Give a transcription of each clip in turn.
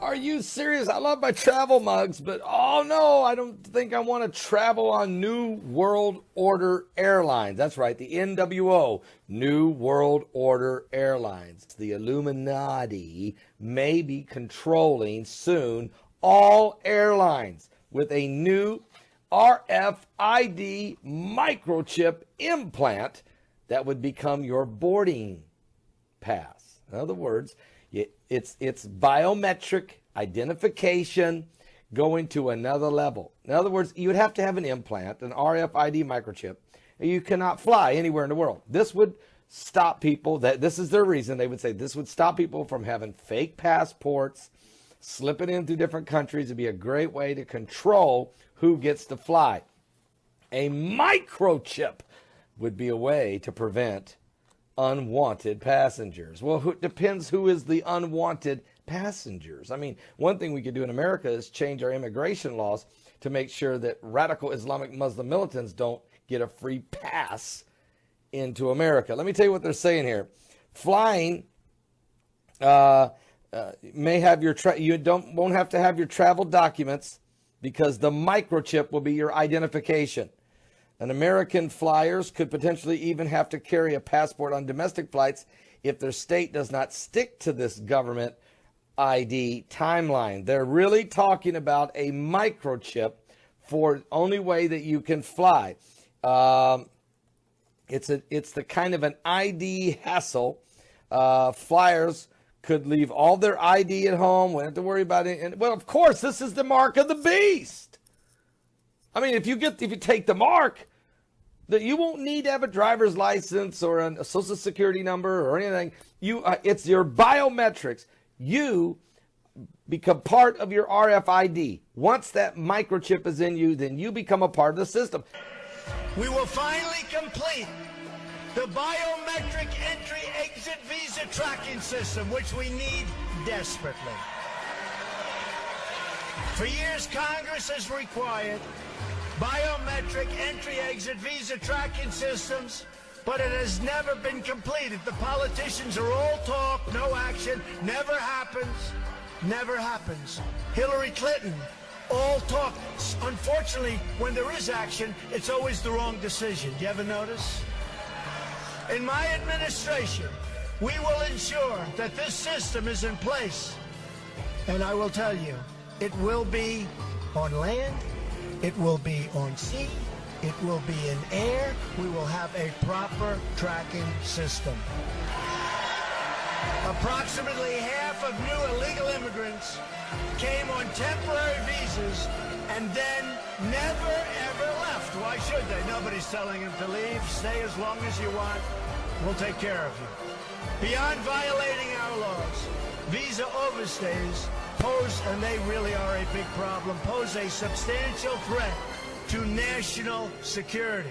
Are you serious? I love my travel mugs, but oh no, I don't think I want to travel on New World Order Airlines. That's right, the NWO, New World Order Airlines. The Illuminati may be controlling soon all airlines with a new RFID microchip implant that would become your boarding pass. In other words, it's biometric identification going to another level. In other words, you would have to have an implant, an RFID microchip, and you cannot fly anywhere in the world. This would stop people, this is their reason, they would say this would stop people from having fake passports, slipping into different countries. It'd be a great way to control who gets to fly. A microchip would be a way to prevent unwanted passengers. Well, it depends who is the unwanted passengers. I mean, one thing we could do in America is change our immigration laws to make sure that radical Islamic Muslim militants don't get a free pass into America. Let me tell you what they're saying here. Flying may have your won't have to have your travel documents because the microchip will be your identification. And American flyers could potentially even have to carry a passport on domestic flights if their state does not stick to this government ID timeline. They're really talking about a microchip for the only way that you can fly. It's the kind of an ID hassle. Flyers could leave all their ID at home. Won't have to worry about it. And well, of course, this is the mark of the beast. I mean, if you take the mark, that you won't need to have a driver's license or a social security number or anything. It's your biometrics. You become part of your RFID. Once that microchip is in you, then you become a part of the system. We will finally complete the biometric entry-exit visa tracking system, which we need desperately. For years, Congress has required biometric entry-exit visa tracking systems, but it has never been completed. The politicians are all talk, no action, never happens, never happens. Hillary Clinton, all talk. Unfortunately, when there is action, it's always the wrong decision. Do you ever notice? In my administration, we will ensure that this system is in place. And I will tell you, it will be on land, it will be on sea, it will be in air. We will have a proper tracking system. Approximately half of new illegal immigrants came on temporary visas and then never ever left. Why should they? Nobody's telling them to leave. Stay as long as you want. We'll take care of you. Beyond violating our laws, visa overstays pose, and they really are a big problem, pose a substantial threat to national security.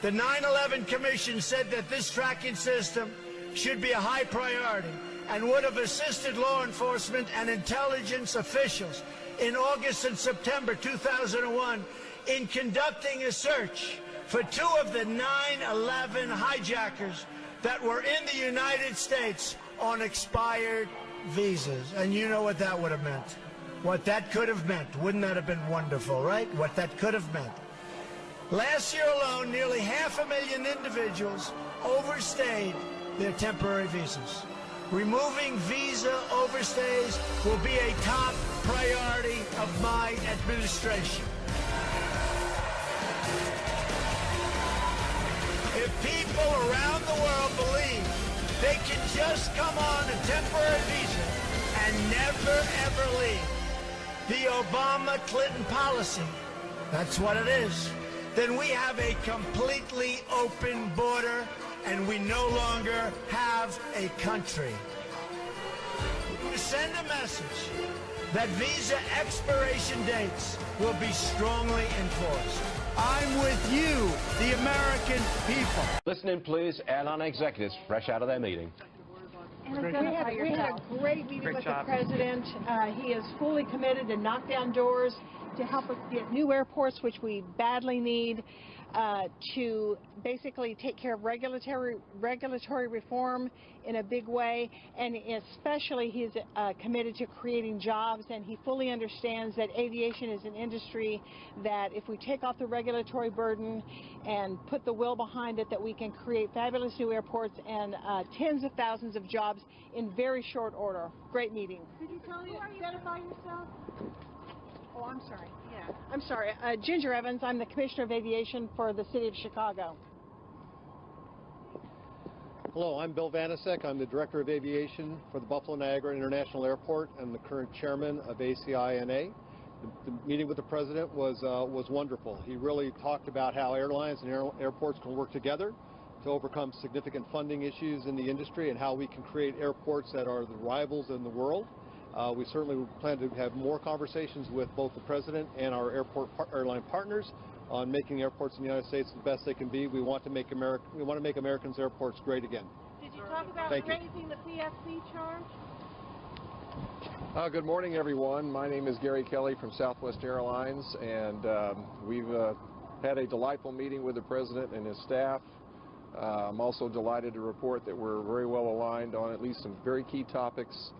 The 9/11 Commission said that this tracking system should be a high priority and would have assisted law enforcement and intelligence officials in August and September 2001 in conducting a search for two of the 9/11 hijackers that were in the United States on expired visas. And you know what that would have meant. What that could have meant. Wouldn't that have been wonderful, right? What that could have meant. Last year alone, nearly 500,000 individuals overstayed their temporary visas. Removing visa overstays will be a top priority of my administration. If people around the world believe they can just come on a temporary visa and never, ever leave, the Obama-Clinton policy, that's what it is, then we have a completely open border and we no longer have a country. We send a message that visa expiration dates will be strongly enforced. I'm with you, the American people. Listen in, please. Airline executives fresh out of their meeting. We had a great meeting with the president. He is fully committed to knock down doors to help us get new airports, which we badly need. to basically take care of regulatory reform in a big way, and especially he's committed to creating jobs, and he fully understands that aviation is an industry that if we take off the regulatory burden and put the will behind it, that we can create fabulous new airports and tens of thousands of jobs in very short order. Great meeting. Could you tell me, identify yourself? Oh, I'm sorry. Yeah. I'm sorry. Ginger Evans. I'm the Commissioner of Aviation for the City of Chicago. Hello, I'm Bill Vanasek. I'm the Director of Aviation for the Buffalo Niagara International Airport and the current Chairman of ACINA. The meeting with the President was wonderful. He really talked about how airlines and airports can work together to overcome significant funding issues in the industry and how we can create airports that are the rivals in the world. We certainly plan to have more conversations with both the President and our airline partners on making airports in the United States the best they can be. We want to make Americans' airports great again. Did you talk about raising the PFC charge? Good morning, everyone. My name is Gary Kelly from Southwest Airlines, and we've had a delightful meeting with the President and his staff. I'm also delighted to report that we're very well aligned on at least some very key topics.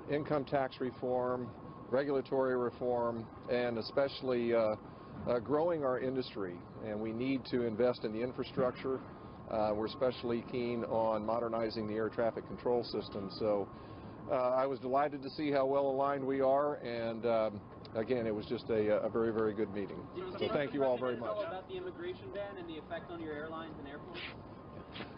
Income tax reform, regulatory reform, and especially growing our industry. And we need to invest in the infrastructure. We're especially keen on modernizing the air traffic control system. So I was delighted to see how well aligned we are, and again, it was just a very, very good meeting. So thank you all very much. About the immigration ban and the effect on your airlines and airports?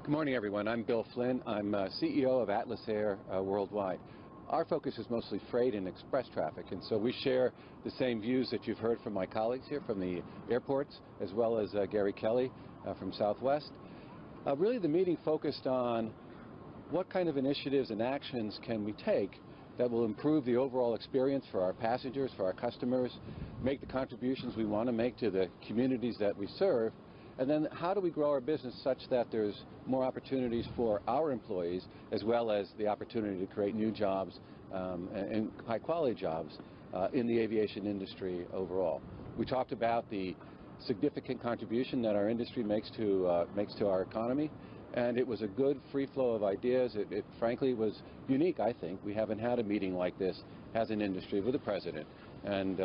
Good morning, everyone. I'm Bill Flynn. I'm CEO of Atlas Air Worldwide. Our focus is mostly freight and express traffic, and so we share the same views that you've heard from my colleagues here from the airports, as well as Gary Kelly from Southwest. Really, the meeting focused on what kind of initiatives and actions can we take that will improve the overall experience for our passengers, for our customers, make the contributions we want to make to the communities that we serve, and then how do we grow our business such that there's more opportunities for our employees, as well as the opportunity to create new jobs and high-quality jobs in the aviation industry overall. We talked about the significant contribution that our industry makes to our economy, and it was a good free flow of ideas. It frankly was unique, I think. We haven't had a meeting like this as an industry with the President, and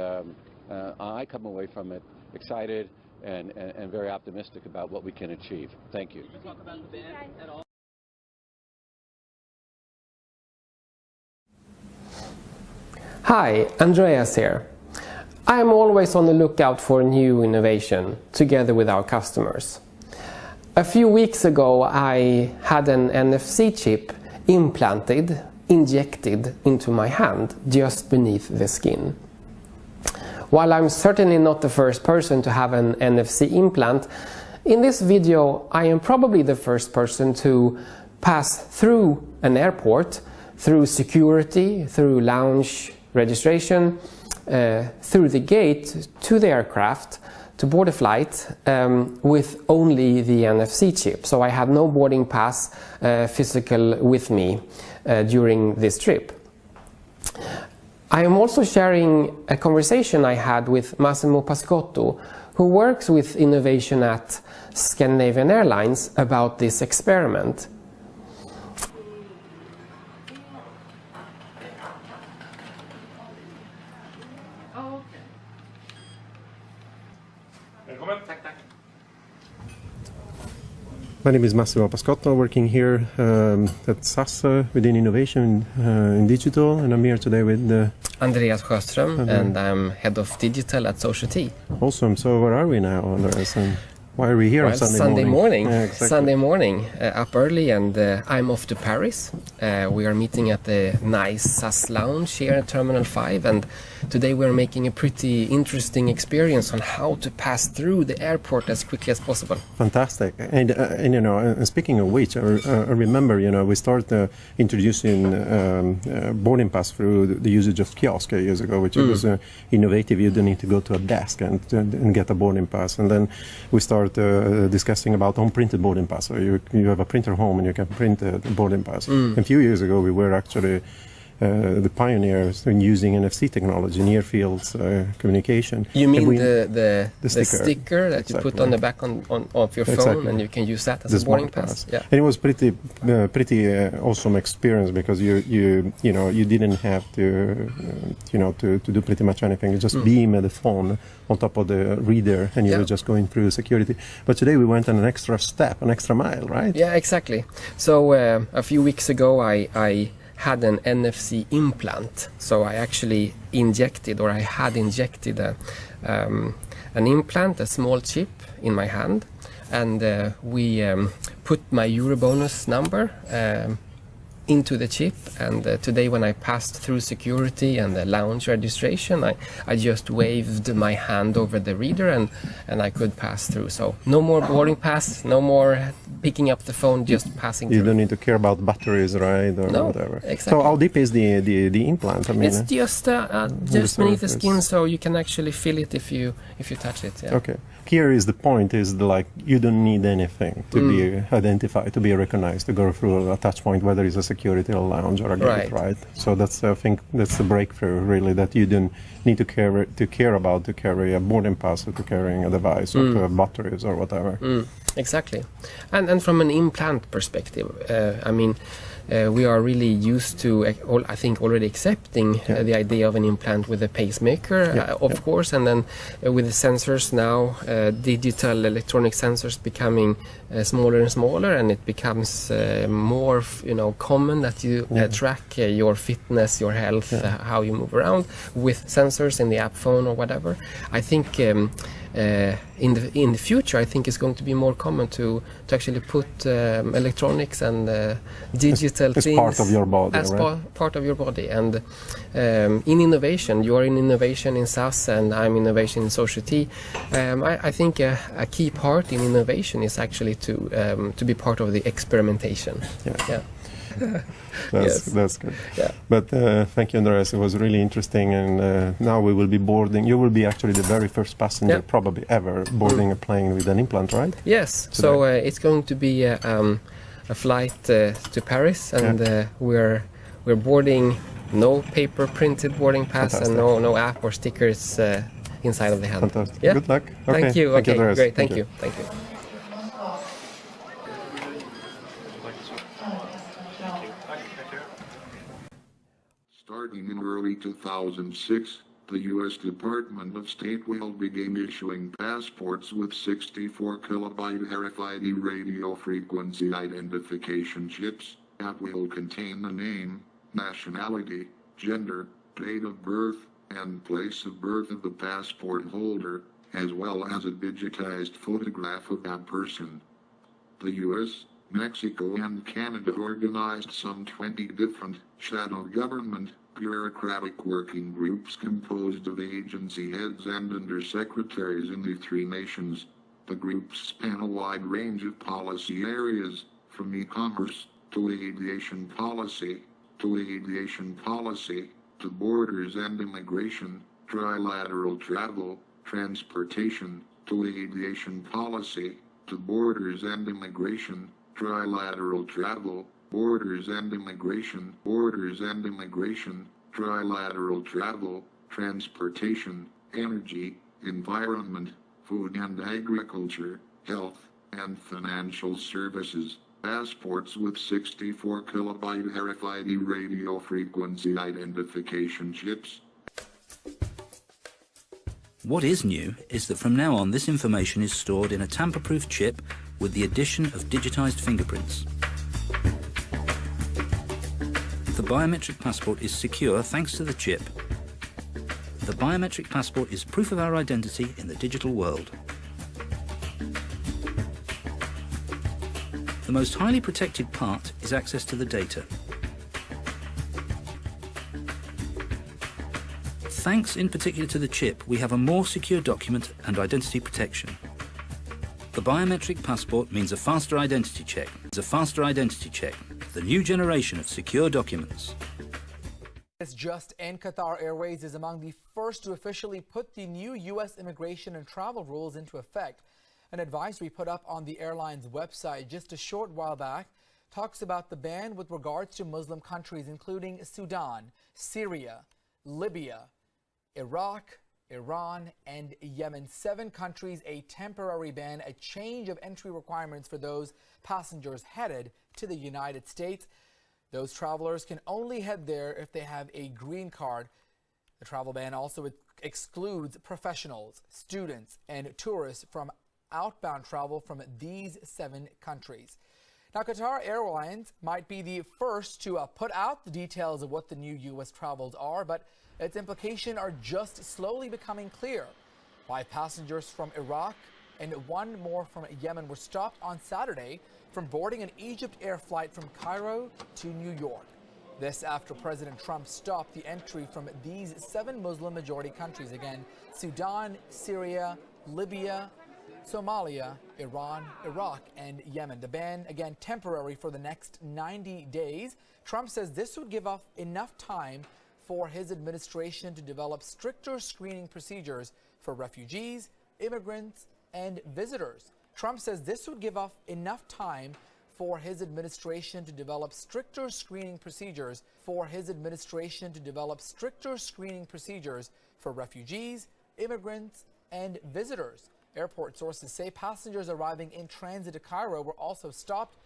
I come away from it excited and very optimistic about what we can achieve. Thank you. Did you talk about the ban at all? Hi, Andreas here. I am always on the lookout for new innovation together with our customers. A few weeks ago I had an NFC chip injected into my hand just beneath the skin. While I'm certainly not the first person to have an NFC implant, in this video I am probably the first person to pass through an airport, through security, through lounge registration, through the gate to the aircraft, to board a flight with only the NFC chip. So I had no boarding pass physical with me during this trip. I am also sharing a conversation I had with Massimo Pascotto, who works with innovation at Scandinavian Airlines, about this experiment. My name is Massimo Pascotto, working here at SAS within innovation in digital, and I'm here today with Andreas Sjöström, and I'm head of digital at Society. Awesome. So where are we now, Andreas? And why are we here on Sunday morning? Yeah, exactly. Sunday morning, up early, and I'm off to Paris. We are meeting at the nice SAS lounge here at Terminal 5, and today we're making a pretty interesting experience on how to pass through the airport as quickly as possible. Fantastic. And you know, and speaking of which, I remember, you know, we started introducing boarding pass through the usage of kiosk years ago, which was innovative. You didn't need to go to a desk and get a boarding pass, and then we started discussing about unprinted boarding pass. So you have a printer home and you can print the boarding pass. A few years ago we were actually the pioneers in using NFC technology, near fields communication. You mean the sticker that exactly. you put on the back of your phone, exactly. and you can use that as a boarding pass? Yeah. And it was pretty awesome experience, because you didn't have to to do pretty much anything. You just beam the phone on top of the reader, and you were just going through security. But today we went an extra step, an extra mile, right? Yeah, exactly. So a few weeks ago I had an NFC implant. So I actually had injected an implant, a small chip in my hand, and we put my Eurobonus number into the chip, and today when I passed through security and the lounge registration, I just waved my hand over the reader and I could pass through. So no more boarding pass, no more picking up the phone, just passing You through. don't need to care about batteries, right, or No, whatever. exactly. So how deep is the implant? I mean, It's just beneath the skin, so you can actually feel it if you touch it. Yeah. Okay. Here is the point: you don't need anything to be identified, to be recognized, to go through a touch point, whether it's a security or lounge or a gate, right? So I think that's the breakthrough, really, that you don't need to carry a boarding pass, or to carrying a device, or to have batteries or whatever. Exactly. And from an implant perspective, I mean, we are really used to, I think, already accepting the idea of an implant with a pacemaker, of course, and then with the sensors now, digital electronic sensors becoming smaller and smaller, and it becomes more, common that you track your fitness, your health, how you move around with sensors in the app phone or whatever. I think in the future, I think it's going to be more common to actually put electronics and digital things as part of your body, as right? part of your body. And in innovation, you are in innovation in SAS, and I'm innovation in Society. I think a key part in innovation is actually to be part of the experimentation. Yeah. That's good. Yeah. But thank you, Andreas. It was really interesting, and now we will be boarding. You will be actually the very first passenger probably ever boarding a plane with an implant, right? Yes. Today. So it's going to be a flight to Paris, and we're boarding no paper printed boarding pass. Fantastic. And no app or stickers inside of the hand. Fantastic. Yeah? Good luck. Okay. Thank you. Thank you, Okay, Andreas. great. Thank you. Thank you. Starting in early 2006, the U.S. Department of State will begin issuing passports with 64 kilobyte RFID radio frequency identification chips that will contain the name, nationality, gender, date of birth, and place of birth of the passport holder, as well as a digitized photograph of that person. The U.S., Mexico, and Canada organized some 20 different shadow government bureaucratic working groups composed of agency heads and undersecretaries in the three nations. The groups span a wide range of policy areas, from e-commerce to aviation policy, to borders and immigration, trilateral travel, transportation, to aviation policy, to borders and immigration, trilateral travel, borders and immigration, trilateral travel, transportation, energy, environment, food and agriculture, health, and financial services. Passports with 64 kilobyte RFID radio frequency identification chips. What is new is that from now on this information is stored in a tamper-proof chip with the addition of digitized fingerprints. The biometric passport is secure thanks to the chip. The biometric passport is proof of our identity in the digital world. The most highly protected part is access to the data. Thanks in particular to the chip, we have a more secure document and identity protection. The biometric passport means a faster identity check. The new generation of secure documents. Just and Qatar Airways is among the first to officially put the new U.S. immigration and travel rules into effect. An advisory put up on the airline's website just a short while back talks about the ban with regards to Muslim countries including Sudan, Syria, Libya, Iraq, Iran, and Yemen. 7 countries, a temporary ban, a change of entry requirements for those passengers headed to the United States. Those travelers can only head there if they have a green card. The travel ban also excludes professionals, students, and tourists from outbound travel from these 7 countries. Now, Qatar Airlines might be the first to put out the details of what the new U.S. travels are, but its implications are just slowly becoming clear. 5 passengers from Iraq and 1 more from Yemen were stopped on Saturday from boarding an Egypt Air flight from Cairo to New York. This after President Trump stopped the entry from these 7 Muslim-majority countries. Again, Sudan, Syria, Libya, Somalia, Iran, Iraq, and Yemen. The ban, again, temporary for the next 90 days. Trump says this would give up enough time for his administration to develop stricter screening procedures for refugees, immigrants, and visitors. Trump says this would give up enough time for his administration to develop stricter screening procedures for refugees, immigrants, and visitors. Airport sources say passengers arriving in transit to Cairo were also stopped,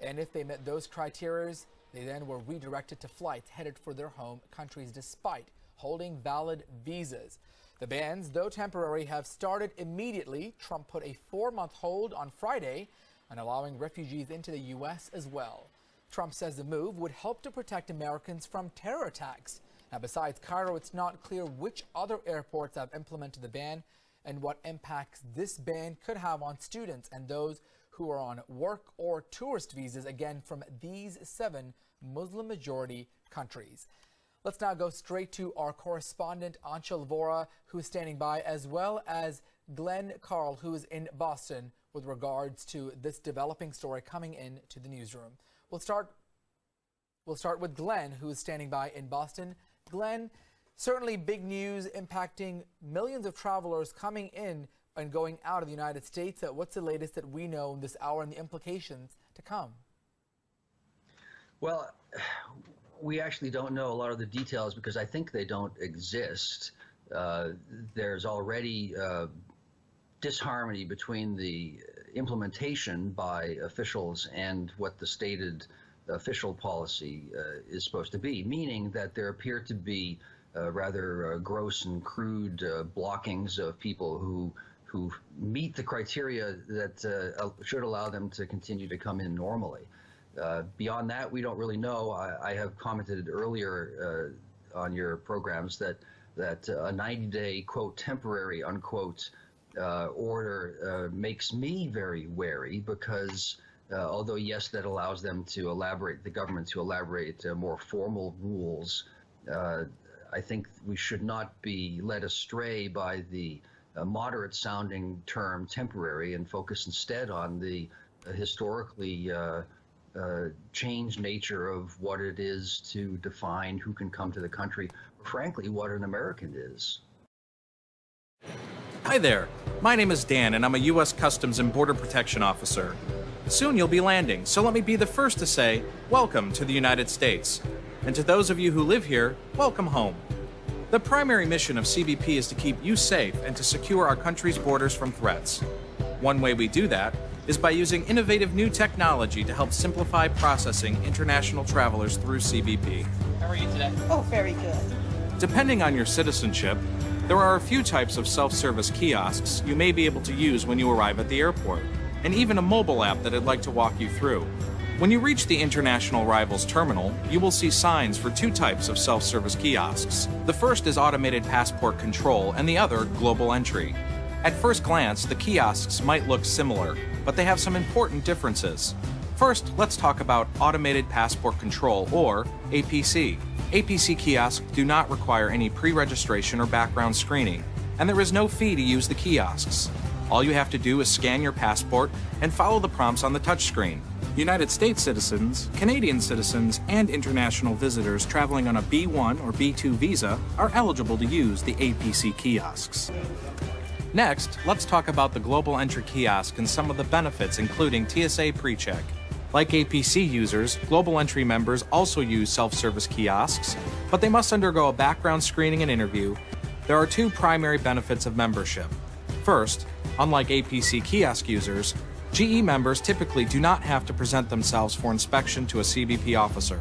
and if they met those criteria, they then were redirected to flights headed for their home countries despite holding valid visas. The bans, though temporary, have started immediately. Trump put a 4-month hold on Friday on allowing refugees into the U.S. as well. Trump says the move would help to protect Americans from terror attacks. Now, besides Cairo, it's not clear which other airports have implemented the ban and what impacts this ban could have on students and those who are on work or tourist visas, again, from these 7 Muslim-majority countries. Let's now go straight to our correspondent, Anshul Vora, who's standing by, as well as Glenn Carl, who is in Boston, with regards to this developing story coming in to the newsroom. We'll start with Glenn, who is standing by in Boston. Glenn, certainly big news impacting millions of travelers coming in and going out of the United States. What's the latest that we know in this hour and the implications to come? Well, we actually don't know a lot of the details because I think they don't exist. There's already disharmony between the implementation by officials and what the stated official policy is supposed to be, meaning that there appear to be rather gross and crude blockings of people who meet the criteria that should allow them to continue to come in normally. Beyond that, we don't really know. I have commented earlier on your programs that a 90-day, quote, temporary, unquote, order makes me very wary because although, yes, that allows them to elaborate, the government to elaborate more formal rules, I think we should not be led astray by the moderate-sounding term temporary and focus instead on the historically changed nature of what it is to define who can come to the country, or frankly, what an American is. Hi there, my name is Dan and I'm a U.S. Customs and Border Protection Officer. Soon you'll be landing, so let me be the first to say, welcome to the United States. And to those of you who live here, welcome home. The primary mission of CBP is to keep you safe and to secure our country's borders from threats. One way we do that is by using innovative new technology to help simplify processing international travelers through CBP. How are you today? Oh, very good. Depending on your citizenship, there are a few types of self-service kiosks you may be able to use when you arrive at the airport, and even a mobile app that I'd like to walk you through. When you reach the International Arrivals Terminal, you will see signs for 2 types of self-service kiosks. The first is automated passport control and the other global entry. At first glance, the kiosks might look similar, but they have some important differences. First, let's talk about automated passport control, or APC. APC kiosks do not require any pre-registration or background screening, and there is no fee to use the kiosks. All you have to do is scan your passport and follow the prompts on the touchscreen. United States citizens, Canadian citizens, and international visitors traveling on a B1 or B2 visa are eligible to use the APC kiosks. Next, let's talk about the global entry kiosk and some of the benefits, including TSA PreCheck. Like APC users, Global Entry members also use self-service kiosks, but they must undergo a background screening and interview. There are two primary benefits of membership. First, unlike APC kiosk users, GE members typically do not have to present themselves for inspection to a CBP officer.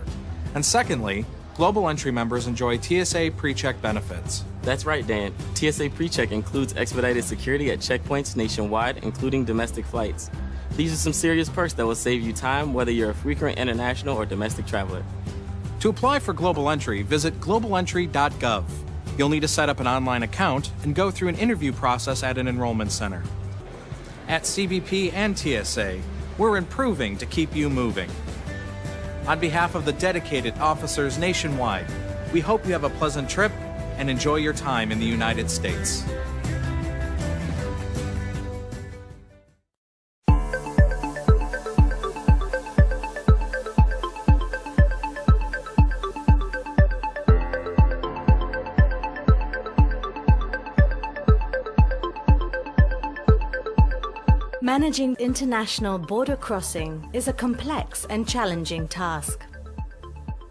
And secondly, Global Entry members enjoy TSA PreCheck benefits. That's right, Dan. TSA PreCheck includes expedited security at checkpoints nationwide, including domestic flights. These are some serious perks that will save you time, whether you're a frequent international or domestic traveler. To apply for Global Entry, visit globalentry.gov. You'll need to set up an online account and go through an interview process at an enrollment center. At CBP and TSA, we're improving to keep you moving. On behalf of the dedicated officers nationwide, we hope you have a pleasant trip and enjoy your time in the United States. Managing international border crossing is a complex and challenging task.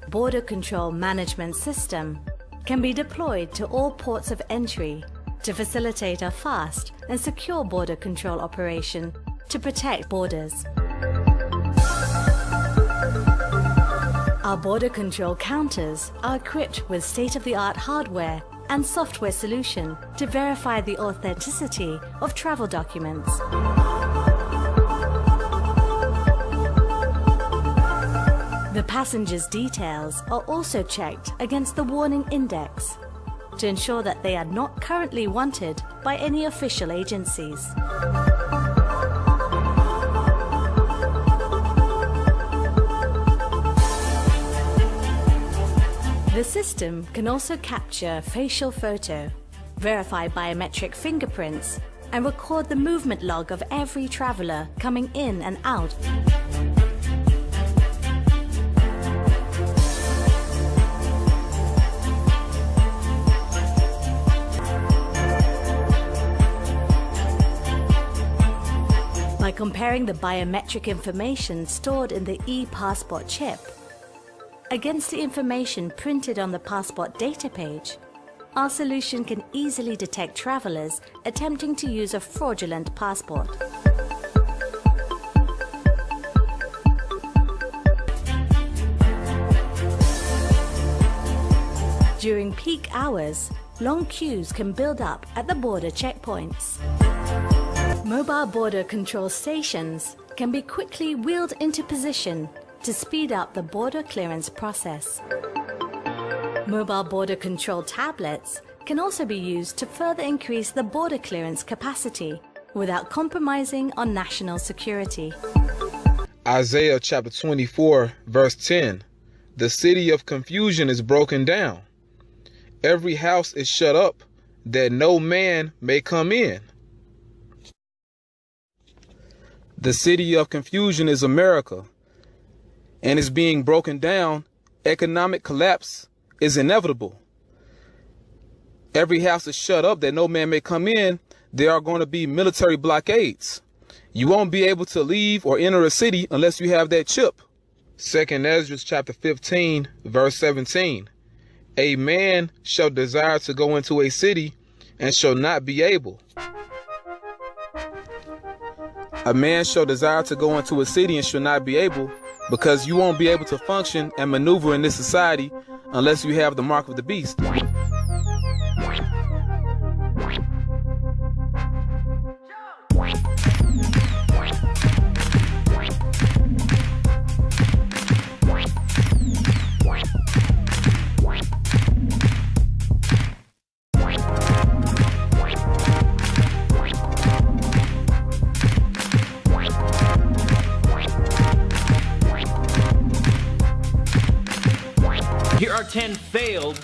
Border Control Management System can be deployed to all ports of entry to facilitate a fast and secure border control operation to protect borders. Our border control counters are equipped with state-of-the-art hardware and software solution to verify the authenticity of travel documents. The passenger's details are also checked against the warning index to ensure that they are not currently wanted by any official agencies. The system can also capture facial photo, verify biometric fingerprints, and record the movement log of every traveler coming in and out. By comparing the biometric information stored in the e-passport chip against the information printed on the passport data page, our solution can easily detect travelers attempting to use a fraudulent passport. During peak hours, long queues can build up at the border checkpoints. Mobile border control stations can be quickly wheeled into position to speed up the border clearance process. Mobile border control tablets can also be used to further increase the border clearance capacity without compromising on national security. Isaiah chapter 24, verse 10. The city of confusion is broken down. Every house is shut up, that no man may come in. The city of confusion is America, and is being broken down. Economic collapse is inevitable. Every house is shut up that no man may come in. There are going to be military blockades. You won't be able to leave or enter a city unless you have that chip. 2nd Ezra chapter 15, verse 17. A man shall desire to go into a city and shall not be able. A man shall desire to go into a city and shall not be able, because you won't be able to function and maneuver in this society unless you have the mark of the beast. Here are 10 failed